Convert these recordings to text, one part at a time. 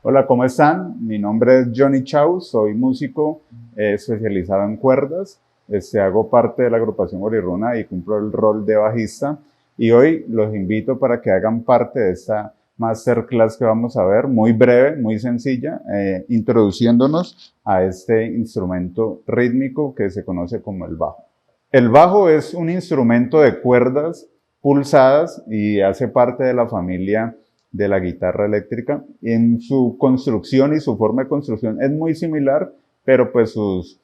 Hola, ¿cómo están? Mi nombre es Johnny Chau, soy músico especializado en cuerdas. Hago parte de la agrupación Guarirruna y cumplo el rol de bajista. Y hoy los invito para que hagan parte de esta masterclass que vamos a ver, muy breve, muy sencilla, introduciéndonos a este instrumento rítmico que se conoce como el bajo. El bajo es un instrumento de cuerdas pulsadas y hace parte de la familia de la guitarra eléctrica. En su construcción y su forma de construcción es muy similar, pero pues sus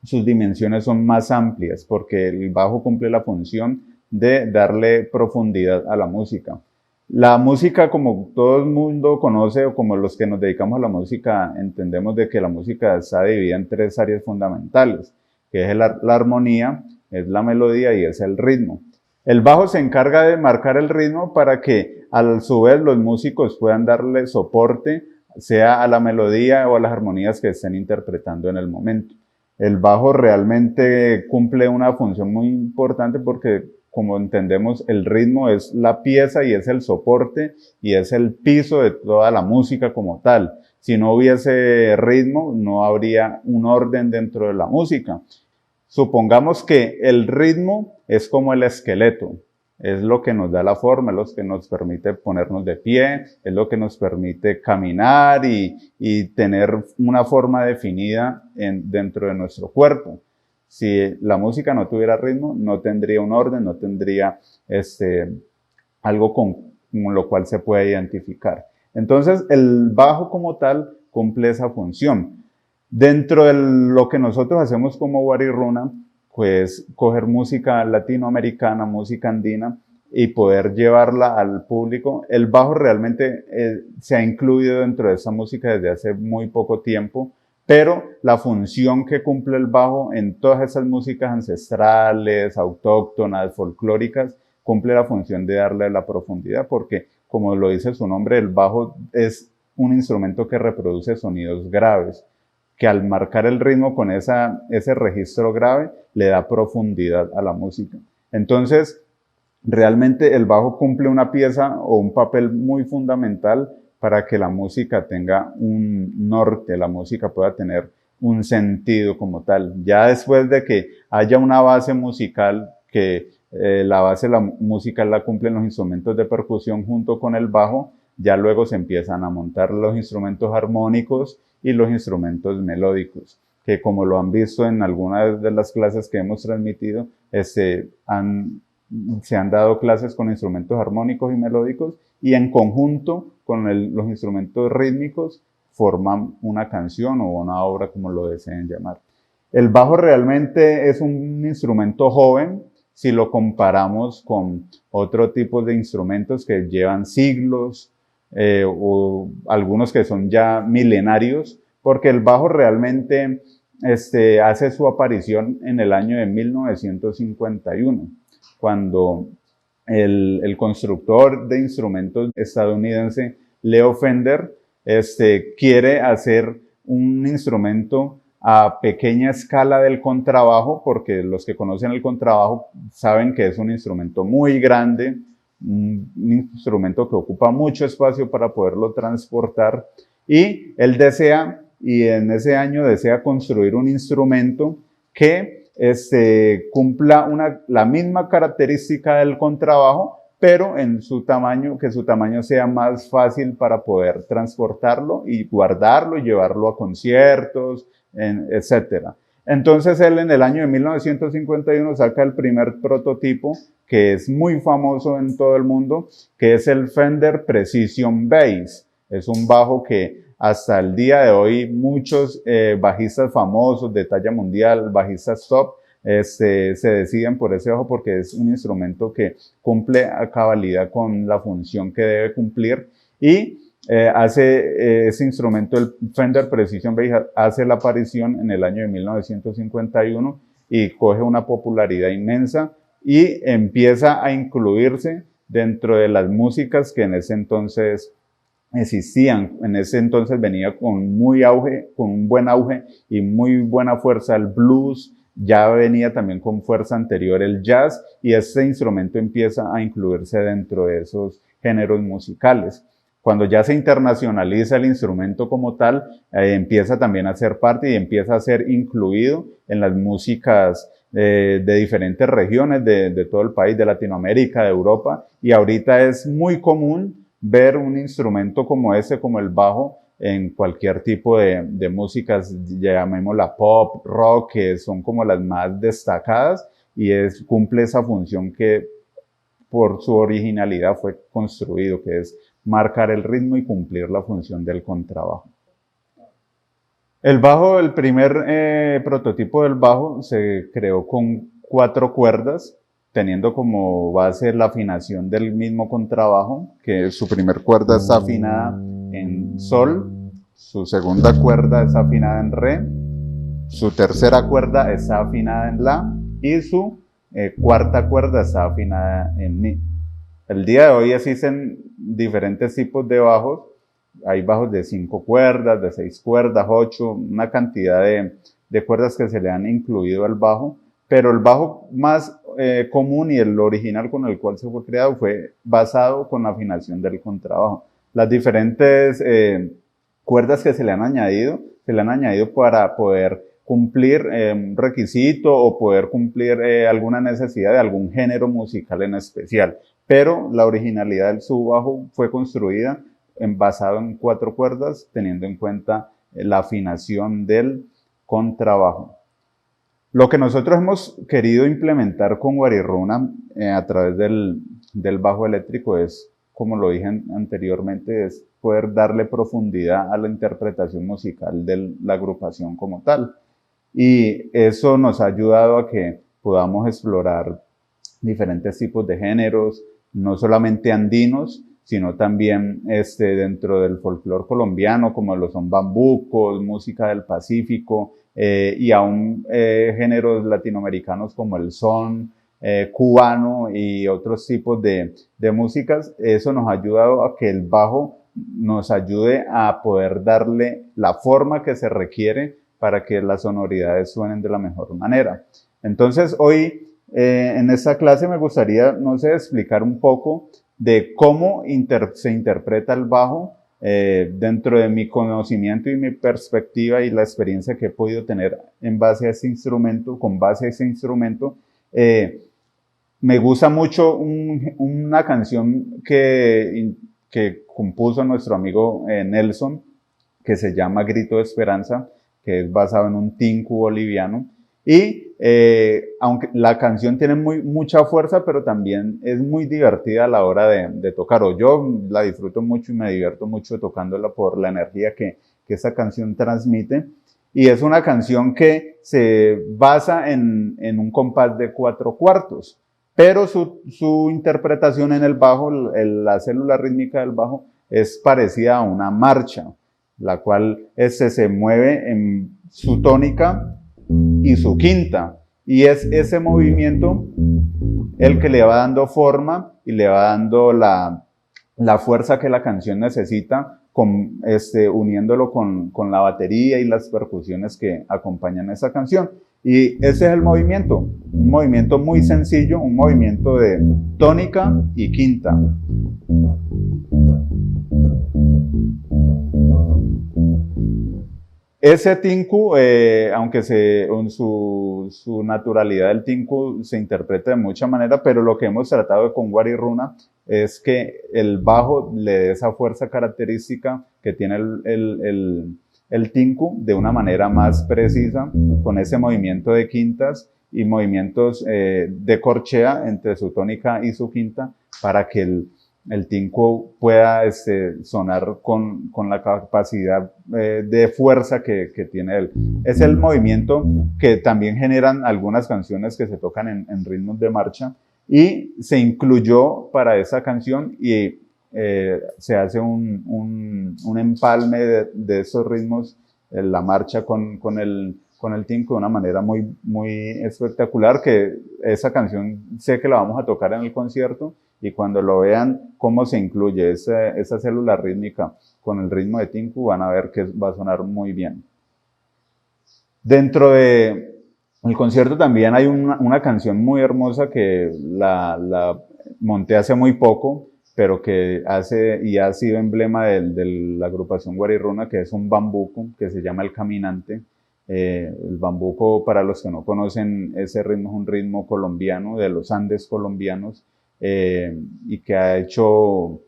dimensiones son más amplias porque el bajo cumple la función de darle profundidad a la música. La música, como todo el mundo conoce o como los que nos dedicamos a la música, entendemos de que la música está dividida en tres áreas fundamentales, que es la armonía, es la melodía y es el ritmo. El bajo se encarga de marcar el ritmo para que a su vez los músicos puedan darle soporte, sea a la melodía o a las armonías que estén interpretando en el momento. El bajo realmente cumple una función muy importante porque, como entendemos, el ritmo es la pieza y es el soporte y es el piso de toda la música como tal. Si no hubiese ritmo, no habría un orden dentro de la música. Supongamos que el ritmo es como el esqueleto, es lo que nos da la forma, es lo que nos permite ponernos de pie, es lo que nos permite caminar y tener una forma definida dentro de nuestro cuerpo. Si la música no tuviera ritmo, no tendría un orden, no tendría algo con lo cual se puede identificar. Entonces, el bajo como tal cumple esa función. Dentro de lo que nosotros hacemos como Guarirruna, pues coger música latinoamericana, música andina y poder llevarla al público. El bajo realmente se ha incluido dentro de esa música desde hace muy poco tiempo, pero la función que cumple el bajo en todas esas músicas ancestrales, autóctonas, folclóricas, cumple la función de darle la profundidad porque, como lo dice su nombre, el bajo es un instrumento que reproduce sonidos graves, que al marcar el ritmo con ese registro grave le da profundidad a la música. Entonces, realmente el bajo cumple una pieza o un papel muy fundamental para que la música tenga un norte, la música pueda tener un sentido como tal. Ya después de que haya una base musical, que la base de la musical la cumplen los instrumentos de percusión junto con el bajo, ya luego se empiezan a montar los instrumentos armónicos y los instrumentos melódicos, que como lo han visto en algunas de las clases que hemos transmitido, se han dado clases con instrumentos armónicos y melódicos y en conjunto con los instrumentos rítmicos forman una canción o una obra, como lo deseen llamar. El bajo realmente es un instrumento joven si lo comparamos con otro tipo de instrumentos que llevan siglos, o algunos que son ya milenarios, porque el bajo realmente hace su aparición en el año de 1951, cuando el constructor de instrumentos estadounidense Leo Fender quiere hacer un instrumento a pequeña escala del contrabajo, porque los que conocen el contrabajo saben que es un instrumento muy grande, un instrumento que ocupa mucho espacio para poderlo transportar, y él desea, y en ese año desea construir un instrumento que cumpla la misma característica del contrabajo, pero en su tamaño, que su tamaño sea más fácil para poder transportarlo y guardarlo y llevarlo a conciertos, etc. Entonces él en el año de 1951 saca el primer prototipo que es muy famoso en todo el mundo, que es el Fender Precision Bass. Es un bajo que hasta el día de hoy muchos bajistas famosos de talla mundial, bajistas top, se deciden por ese bajo porque es un instrumento que cumple a cabalidad con la función que debe cumplir y hace ese instrumento, el Fender Precision Bass, hace la aparición en el año de 1951 y coge una popularidad inmensa y empieza a incluirse dentro de las músicas que en ese entonces existían. En ese entonces venía con un buen auge y muy buena fuerza el blues, ya venía también con fuerza anterior el jazz y este instrumento empieza a incluirse dentro de esos géneros musicales. Cuando ya se internacionaliza el instrumento como tal, empieza también a ser parte y empieza a ser incluido en las músicas de diferentes regiones de todo el país, de Latinoamérica, de Europa, y ahorita es muy común ver un instrumento como ese, como el bajo, en cualquier tipo de músicas, llamémosla pop, rock, que son como las más destacadas y cumple esa función que por su originalidad fue construido, que es marcar el ritmo y cumplir la función del contrabajo. El bajo, el primer prototipo del bajo se creó con 4 cuerdas, teniendo como base la afinación del mismo contrabajo, que su primer cuerda está afinada en sol, su segunda cuerda está afinada en re, su tercera cuerda está afinada en la y su cuarta cuerda está afinada en mi. El día de hoy existen diferentes tipos de bajos. Hay bajos de 5 cuerdas, de 6 cuerdas, 8, una cantidad de cuerdas que se le han incluido al bajo, pero el bajo más común y el original con el cual se fue creado fue basado con la afinación del contrabajo. Las diferentes cuerdas que se le han añadido para poder cumplir un requisito o poder cumplir alguna necesidad de algún género musical en especial. Pero la originalidad del subbajo fue construida basado en 4 cuerdas, teniendo en cuenta la afinación del contrabajo. Lo que nosotros hemos querido implementar con Guarirruna a través del bajo eléctrico es, como lo dije anteriormente, es poder darle profundidad a la interpretación musical de la agrupación como tal. Y eso nos ha ayudado a que podamos explorar diferentes tipos de géneros, no solamente andinos, sino también dentro del folclore colombiano, como lo son bambucos, música del Pacífico, y aún géneros latinoamericanos como el son, cubano y otros tipos de músicas. Eso nos ha ayudado a que el bajo nos ayude a poder darle la forma que se requiere para que las sonoridades suenen de la mejor manera. Entonces, hoy en esta clase me gustaría, no sé, explicar un poco de cómo se interpreta el bajo dentro de mi conocimiento y mi perspectiva y la experiencia que he podido tener en base a ese instrumento, con base a ese instrumento. Me gusta mucho una canción que compuso nuestro amigo Nelson, que se llama Grito de Esperanza, que es basado en un tinku boliviano. Y aunque la canción tiene mucha fuerza, pero también es muy divertida a la hora de tocar, o yo la disfruto mucho y me divierto mucho tocándola por la energía que esa canción transmite. Y es una canción que se basa en un compás de 4/4, pero su interpretación en el bajo, la célula rítmica del bajo, es parecida a una marcha, la cual se mueve en su tónica y su quinta, y es ese movimiento el que le va dando forma y le va dando la fuerza que la canción necesita, uniéndolo con la batería y las percusiones que acompañan esa canción. Y ese es el movimiento, un movimiento muy sencillo, un movimiento de tónica y quinta. Ese tinku, aunque en su naturalidad el tinku se interpreta de mucha manera, pero lo que hemos tratado con Guarirruna es que el bajo le dé esa fuerza característica que tiene el tinku de una manera más precisa, con ese movimiento de quintas y movimientos de corchea entre su tónica y su quinta, para que el tinku pueda sonar con la capacidad de fuerza que tiene él. Es el movimiento que también generan algunas canciones que se tocan en ritmos de marcha, y se incluyó para esa canción y se hace un empalme de esos ritmos, la marcha con el tinku de una manera muy, muy espectacular, que esa canción sé que la vamos a tocar en el concierto, y cuando lo vean cómo se incluye esa célula rítmica con el ritmo de tinku, van a ver que va a sonar muy bien. Dentro de El concierto también hay una canción muy hermosa que la monté hace muy poco, pero que hace y ha sido emblema de la agrupación Guarirruna, que es un bambuco que se llama El Caminante. El bambuco, para los que no conocen, ese ritmo es un ritmo colombiano, de los Andes colombianos, y que ha hecho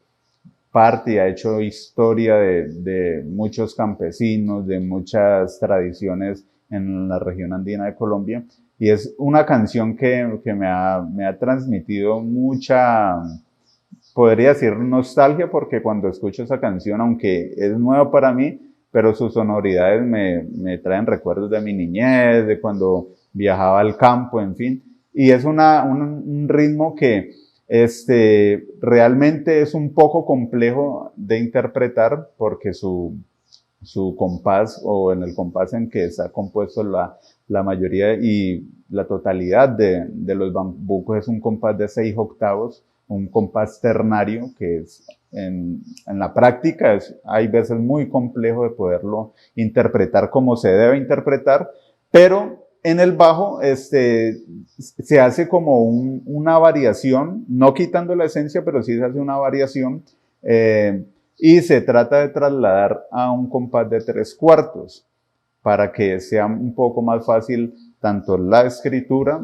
parte y ha hecho historia de muchos campesinos, de muchas tradiciones en la región andina de Colombia. Y es una canción que me ha transmitido mucha, podría decir, nostalgia, porque cuando escucho esa canción, aunque es nueva para mí, pero sus sonoridades me traen recuerdos de mi niñez, de cuando viajaba al campo, en fin. Y es un ritmo que realmente es un poco complejo de interpretar, porque su compás, o en el compás en que está compuesto la mayoría y la totalidad de los bambucos, es un compás de 6 octavos, un compás ternario, que es en la práctica hay veces muy complejo de poderlo interpretar como se debe interpretar, pero en el bajo se hace como una variación, no quitando la esencia, pero sí se hace una variación, y se trata de trasladar a un compás de 3/4 para que sea un poco más fácil tanto la escritura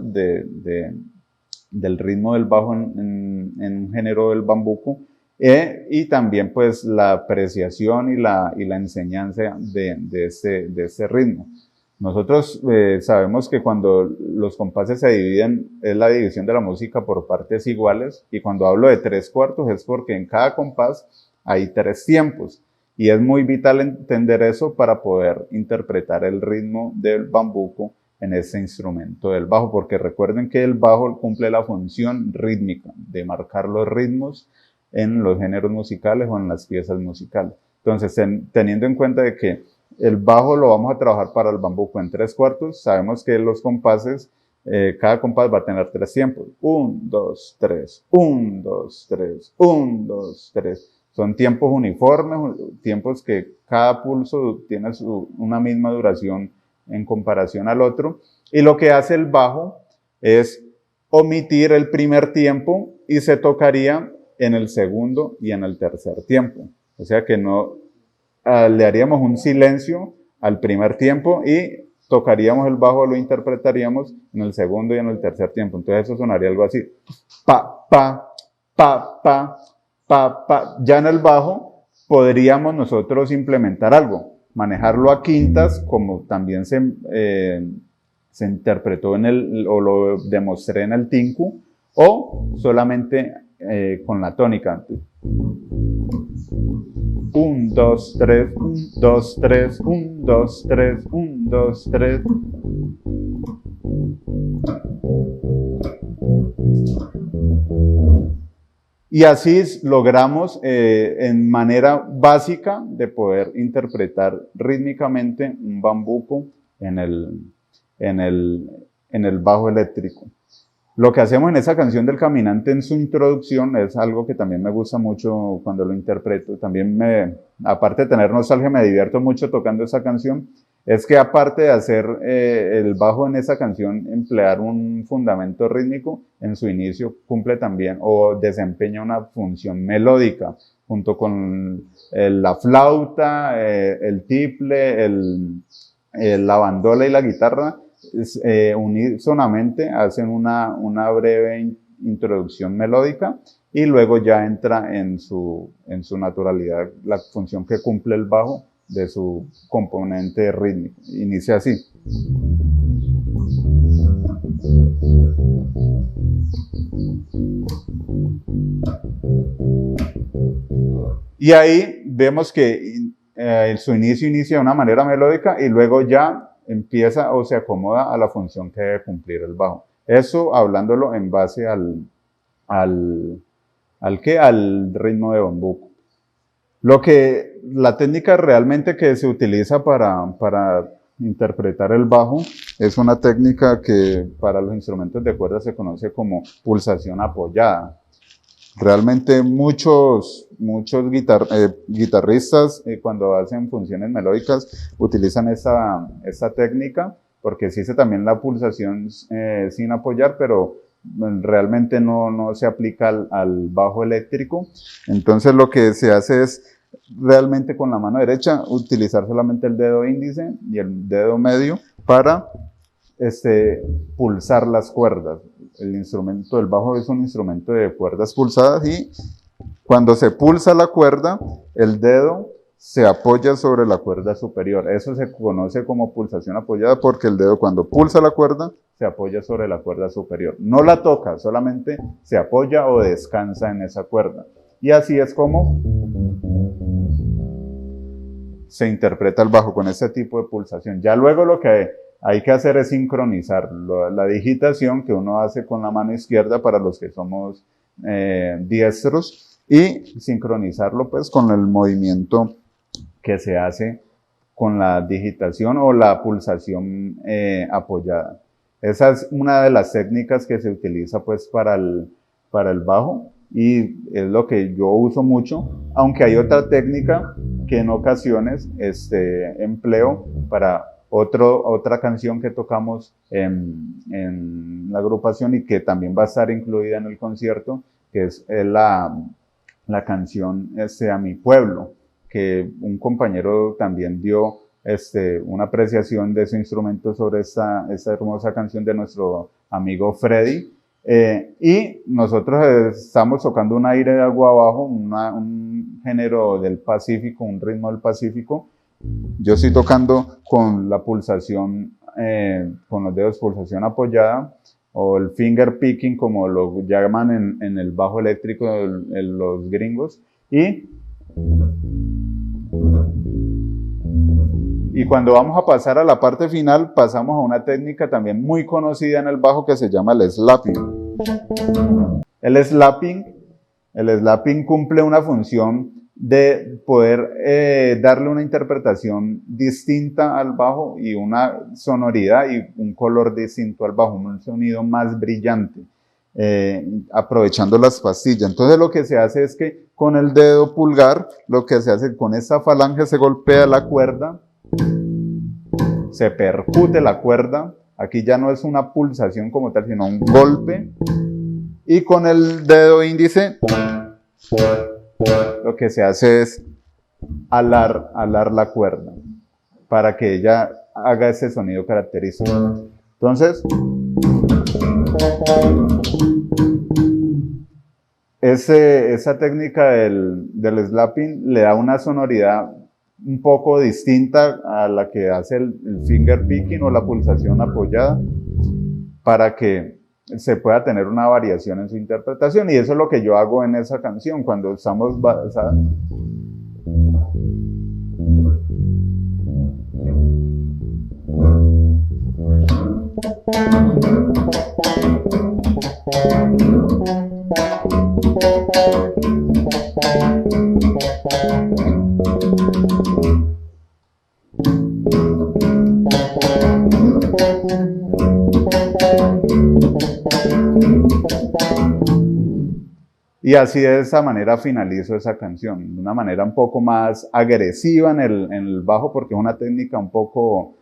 del ritmo del bajo en un género del bambuco, y también pues la apreciación y la enseñanza de este ritmo. Nosotros sabemos que cuando los compases se dividen, es la división de la música por partes iguales, y cuando hablo de 3/4 es porque en cada compás hay 3 tiempos, y es muy vital entender eso para poder interpretar el ritmo del bambuco en ese instrumento del bajo, porque recuerden que el bajo cumple la función rítmica de marcar los ritmos en los géneros musicales o en las piezas musicales. Entonces, teniendo en cuenta de que el bajo lo vamos a trabajar para el bambuco en 3/4, sabemos que los compases, cada compás va a tener 3 tiempos. 1, 2, 3, 1, 2, 3, 1, 2, 3. Son tiempos uniformes, tiempos que cada pulso tiene una misma duración en comparación al otro. Y lo que hace el bajo es omitir el primer tiempo y se tocaría en el segundo y en el tercer tiempo. O sea que no le haríamos un silencio al primer tiempo y tocaríamos el bajo, lo interpretaríamos en el segundo y en el tercer tiempo. Entonces eso sonaría algo así: pa, pa, pa, pa, pa, pa. Ya en el bajo podríamos nosotros implementar algo, manejarlo a quintas, como también se interpretó o lo demostré en el tinku, o solamente con la tónica. 1, 2, 3, 1, 2, 3, 1, 2, 3, 1, 2, 3. Y así logramos en manera básica de poder interpretar rítmicamente un bambuco en el bajo eléctrico. Lo que hacemos en esa canción del Caminante en su introducción es algo que también me gusta mucho cuando lo interpreto. También aparte de tener nostalgia, me divierto mucho tocando esa canción. Es que aparte de hacer el bajo en esa canción, emplear un fundamento rítmico, en su inicio cumple también o desempeña una función melódica, junto con la flauta, el tiple, la bandola y la guitarra. Unísonamente hacen una breve introducción melódica, y luego ya entra en su naturalidad la función que cumple el bajo de su componente rítmico. Inicia así. Y ahí vemos que su inicio inicia de una manera melódica y luego ya empieza o se acomoda a la función que debe cumplir el bajo. Eso hablándolo en base al ritmo de bambuco. La técnica realmente que se utiliza para interpretar el bajo es una técnica que para los instrumentos de cuerda se conoce como pulsación apoyada. Realmente muchos guitarristas cuando hacen funciones melódicas utilizan esta técnica, porque se hice también la pulsación sin apoyar, pero realmente no se aplica al bajo eléctrico. Entonces lo que se hace es realmente con la mano derecha utilizar solamente el dedo índice y el dedo medio para pulsar las cuerdas. El instrumento del bajo es un instrumento de cuerdas pulsadas y cuando se pulsa la cuerda, el dedo se apoya sobre la cuerda superior. Eso se conoce como pulsación apoyada porque el dedo cuando pulsa la cuerda se apoya sobre la cuerda superior. No la toca, solamente se apoya o descansa en esa cuerda. Y así es como se interpreta el bajo con este tipo de pulsación. Ya luego lo que hay que hacer es sincronizar la digitación que uno hace con la mano izquierda para los que somos diestros y sincronizarlo pues con el movimiento que se hace con la digitación o la pulsación apoyada. Esa es una de las técnicas que se utiliza pues para el bajo y es lo que yo uso mucho, aunque hay otra técnica que en ocasiones empleo para otra canción que tocamos en la agrupación y que también va a estar incluida en el concierto, que es la canción A mi pueblo, que un compañero también dio una apreciación de su instrumento sobre esta hermosa canción de nuestro amigo Freddy. Y nosotros estamos tocando un aire de agua abajo, un género del Pacífico, un ritmo del Pacífico. Yo estoy tocando con la pulsación, con los dedos pulsación apoyada, o el finger picking, como lo llaman en el bajo eléctrico los gringos. Y cuando vamos a pasar a la parte final, pasamos a una técnica también muy conocida en el bajo que se llama el slapping. El slapping cumple una función de poder darle una interpretación distinta al bajo y una sonoridad y un color distinto al bajo, un sonido más brillante, aprovechando las pastillas. Entonces lo que se hace es que con el dedo pulgar, lo que se hace con esta falange se golpea la cuerda, se percute la cuerda, aquí ya no es una pulsación como tal, sino un golpe, y con el dedo índice lo que se hace es alar la cuerda para que ella haga ese sonido característico. Entonces, esa técnica del slapping le da una sonoridad un poco distinta a la que hace el finger picking o la pulsación apoyada para que se pueda tener una variación en su interpretación, y eso es lo que yo hago en esa canción cuando estamos basados. Y así de esa manera finalizo esa canción, de una manera un poco más agresiva en el bajo, porque es una técnica un poco,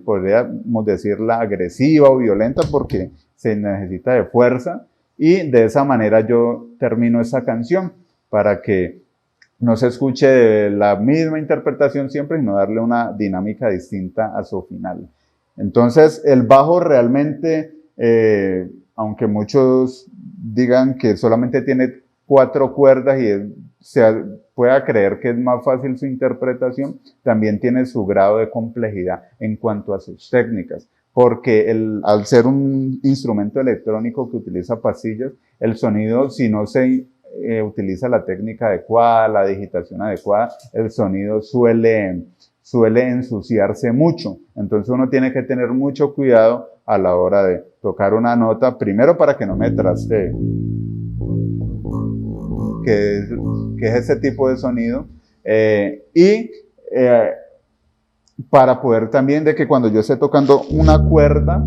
podríamos decirla agresiva o violenta, porque se necesita de fuerza, y de esa manera yo termino esa canción, para que no se escuche la misma interpretación siempre, sino darle una dinámica distinta a su final. Entonces, el bajo realmente, aunque muchos digan que solamente tiene 4 cuerdas y se pueda creer que es más fácil su interpretación, también tiene su grado de complejidad en cuanto a sus técnicas, porque al ser un instrumento electrónico que utiliza pastillas, el sonido, si no se utiliza la técnica adecuada, la digitación adecuada, el sonido suele ensuciarse mucho. Entonces uno tiene que tener mucho cuidado a la hora de tocar una nota, primero para que no me trastee, que es ese tipo de sonido, para poder también de que cuando yo esté tocando una cuerda,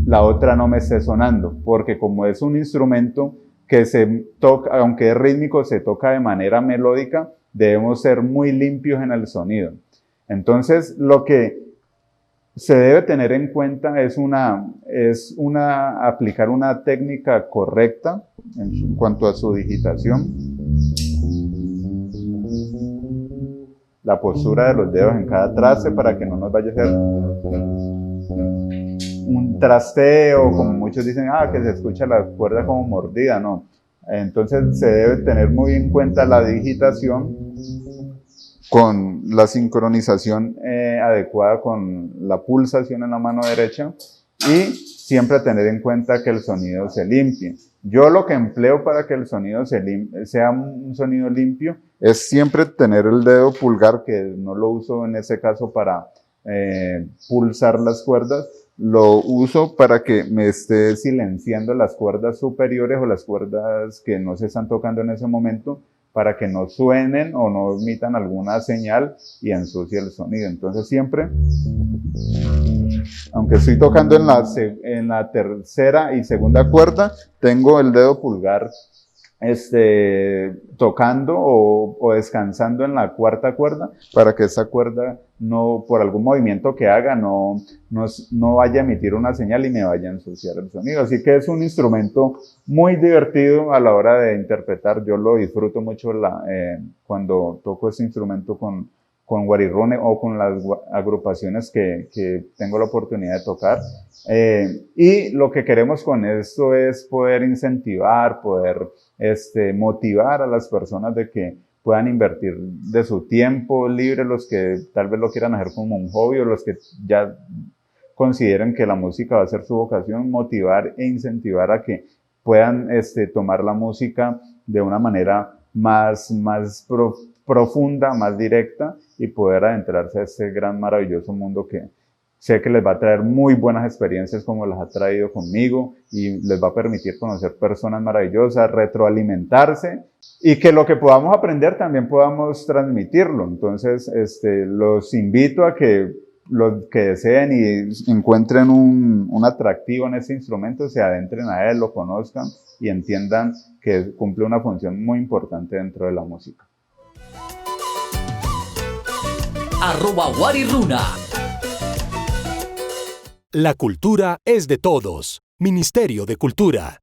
la otra no me esté sonando, porque como es un instrumento que se toca, aunque es rítmico, se toca de manera melódica, debemos ser muy limpios en el sonido. Entonces, lo que se debe tener en cuenta aplicar una técnica correcta en cuanto a su digitación, la postura de los dedos en cada traste para que no nos vaya a hacer un trasteo, como muchos dicen, que se escucha la cuerda como mordida, no. Entonces se debe tener muy en cuenta la digitación con la sincronización adecuada con la pulsación en la mano derecha y siempre tener en cuenta que el sonido se limpie. Yo lo que empleo para que el sonido sea un sonido limpio es siempre tener el dedo pulgar, que no lo uso en ese caso para pulsar las cuerdas, lo uso para que me esté silenciando las cuerdas superiores o las cuerdas que no se están tocando en ese momento, para que no suenen o no emitan alguna señal y ensucie el sonido. Entonces siempre, aunque estoy tocando en la tercera y segunda cuerda, tengo el dedo pulgar tocando o descansando en la cuarta cuerda, para que esa cuerda no, por algún movimiento que haga, no vaya a emitir una señal y me vaya a ensuciar el sonido. Así que es un instrumento muy divertido a la hora de interpretar. Yo lo disfruto mucho cuando toco este instrumento con Guarirrune o con las agrupaciones que tengo la oportunidad de tocar. Y lo que queremos con esto es poder incentivar, poder motivar a las personas de que puedan invertir de su tiempo libre, los que tal vez lo quieran hacer como un hobby o los que ya consideren que la música va a ser su vocación, motivar e incentivar a que puedan tomar la música de una manera más profunda, más directa, y poder adentrarse a este gran, maravilloso mundo que sé que les va a traer muy buenas experiencias como las ha traído conmigo, y les va a permitir conocer personas maravillosas, retroalimentarse, y que lo que podamos aprender también podamos transmitirlo. Entonces, los invito a que los que deseen y encuentren un atractivo en este instrumento, se adentren a él, lo conozcan y entiendan que cumple una función muy importante dentro de la música. @Guarirruna. La cultura es de todos. Ministerio de Cultura.